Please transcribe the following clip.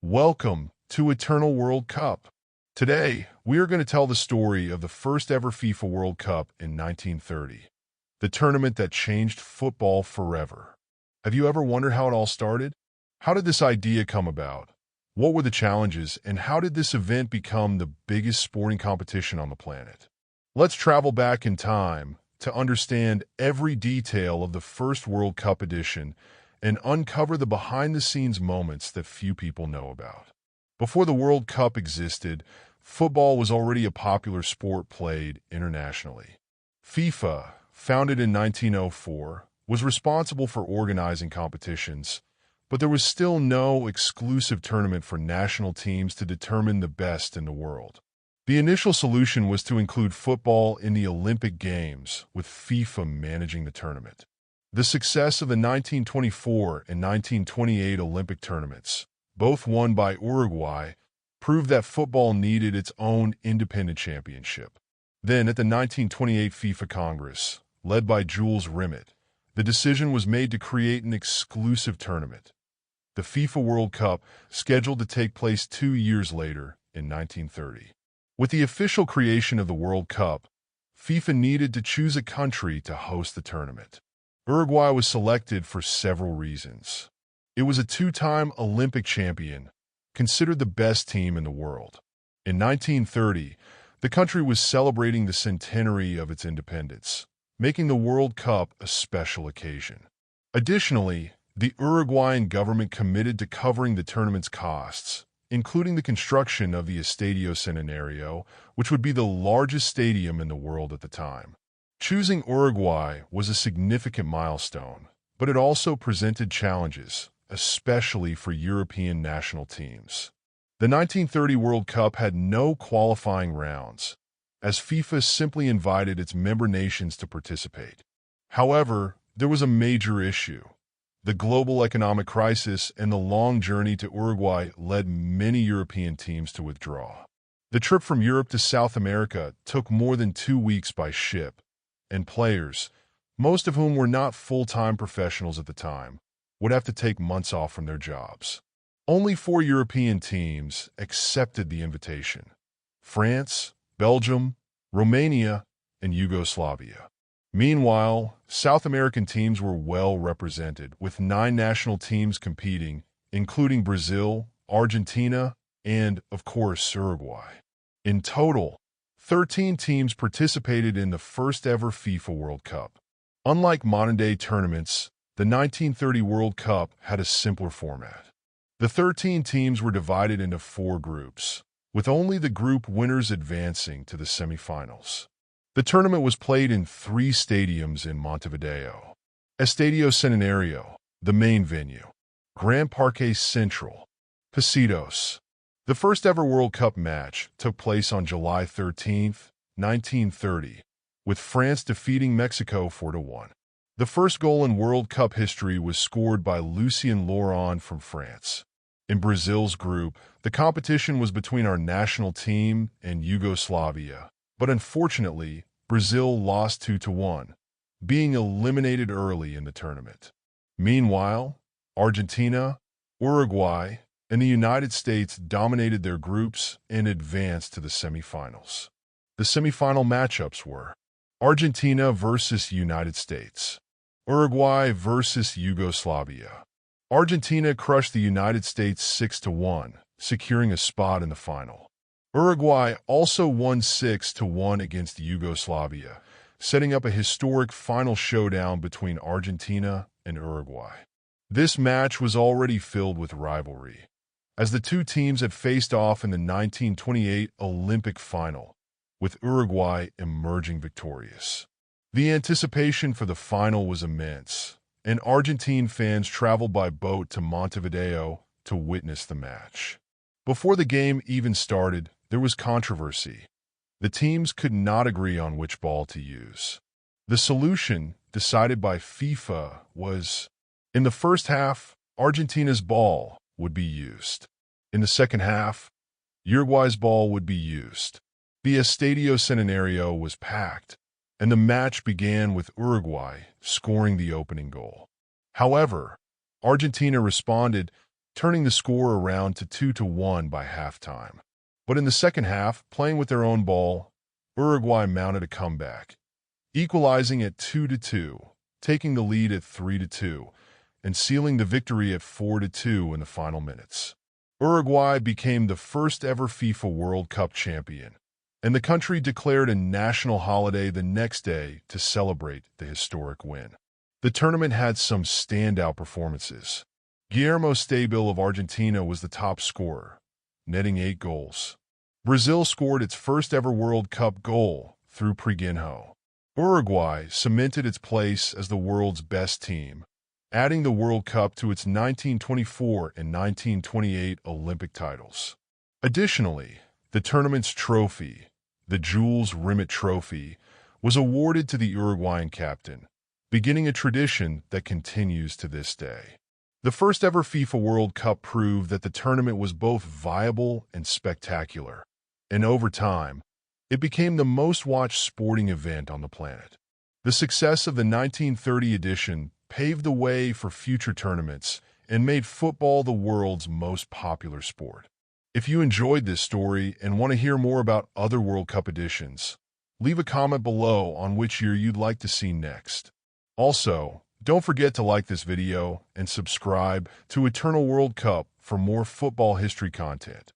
Welcome to Eternal World Cup. Today, we are going to tell the story of the first ever FIFA World Cup in 1930, the tournament that changed football forever. Have you ever wondered how it all started? How did this idea come about? What were the challenges, and how did this event become the biggest sporting competition on the planet? Let's travel back in time to understand every detail of the first World Cup edition and uncover the behind-the-scenes moments that few people know about. Before the World Cup existed, football was already a popular sport played internationally. FIFA, founded in 1904, was responsible for organizing competitions, but there was still no exclusive tournament for national teams to determine the best in the world. The initial solution was to include football in the Olympic Games, with FIFA managing the tournament. The success of the 1924 and 1928 Olympic tournaments, both won by Uruguay, proved that football needed its own independent championship. Then, at the 1928 FIFA Congress, led by Jules Rimet, the decision was made to create an exclusive tournament, the FIFA World Cup, scheduled to take place 2 years later in 1930. With the official creation of the World Cup, FIFA needed to choose a country to host the tournament. Uruguay was selected for several reasons. It was a two-time Olympic champion, considered the best team in the world. In 1930, the country was celebrating the centenary of its independence, making the World Cup a special occasion. Additionally, the Uruguayan government committed to covering the tournament's costs, including the construction of the Estadio Centenario, which would be the largest stadium in the world at the time. Choosing Uruguay was a significant milestone, but it also presented challenges, especially for European national teams. The 1930 World Cup had no qualifying rounds, as FIFA simply invited its member nations to participate. However, there was a major issue. The global economic crisis and the long journey to Uruguay led many European teams to withdraw. The trip from Europe to South America took more than 2 weeks by ship, and players, most of whom were not full-time professionals at the time, would have to take months off from their jobs. Only 4 European teams accepted the invitation: France, Belgium, Romania, and Yugoslavia. Meanwhile, South American teams were well represented, with 9 national teams competing, including Brazil, Argentina, and, of course, Uruguay. In total, 13 teams participated in the first-ever FIFA World Cup. Unlike modern-day tournaments, the 1930 World Cup had a simpler format. The 13 teams were divided into 4 groups, with only the group winners advancing to the semifinals. The tournament was played in 3 stadiums in Montevideo: Estadio Centenario, the main venue; Gran Parque Central; Positos. The first-ever World Cup match took place on July 13, 1930, with France defeating Mexico 4-1. The first goal in World Cup history was scored by Lucien Laurent from France. In Brazil's group, the competition was between our national team and Yugoslavia, but unfortunately, Brazil lost 2-1, being eliminated early in the tournament. Meanwhile, Argentina, Uruguay, and the United States dominated their groups and advanced to the semifinals. The semifinal matchups were Argentina versus United States, Uruguay versus Yugoslavia. Argentina crushed the United States 6-1, securing a spot in the final. Uruguay also won 6-1 against Yugoslavia, setting up a historic final showdown between Argentina and Uruguay. This match was already filled with rivalry, as the two teams had faced off in the 1928 Olympic final, with Uruguay emerging victorious. The anticipation for the final was immense, and Argentine fans traveled by boat to Montevideo to witness the match. Before the game even started, there was controversy. The teams could not agree on which ball to use. The solution, decided by FIFA, was, in the first half, Argentina's ball would be used. In the second half, Uruguay's ball would be used. The Estadio Centenario was packed, and the match began with Uruguay scoring the opening goal. However, Argentina responded, turning the score around to 2-1 by halftime. But in the second half, playing with their own ball, Uruguay mounted a comeback, equalizing at 2-2, taking the lead at 3-2, and sealing the victory at 4-2 in the final minutes. Uruguay became the first ever FIFA World Cup champion, and the country declared a national holiday the next day to celebrate the historic win. The tournament had some standout performances. Guillermo Stabil of Argentina was the top scorer, netting 8 goals. Brazil scored its first ever World Cup goal through Preguinho. Uruguay cemented its place as the world's best team, adding the World Cup to its 1924 and 1928 Olympic titles. Additionally, the tournament's trophy, the Jules Rimet Trophy, was awarded to the Uruguayan captain, beginning a tradition that continues to this day. The first ever FIFA World Cup proved that the tournament was both viable and spectacular, and over time, it became the most-watched sporting event on the planet. The success of the 1930 edition paved the way for future tournaments and made football the world's most popular sport. If you enjoyed this story and want to hear more about other World Cup editions, leave a comment below on which year you'd like to see next. Also, don't forget to like this video and subscribe to Eternal World Cup for more football history content.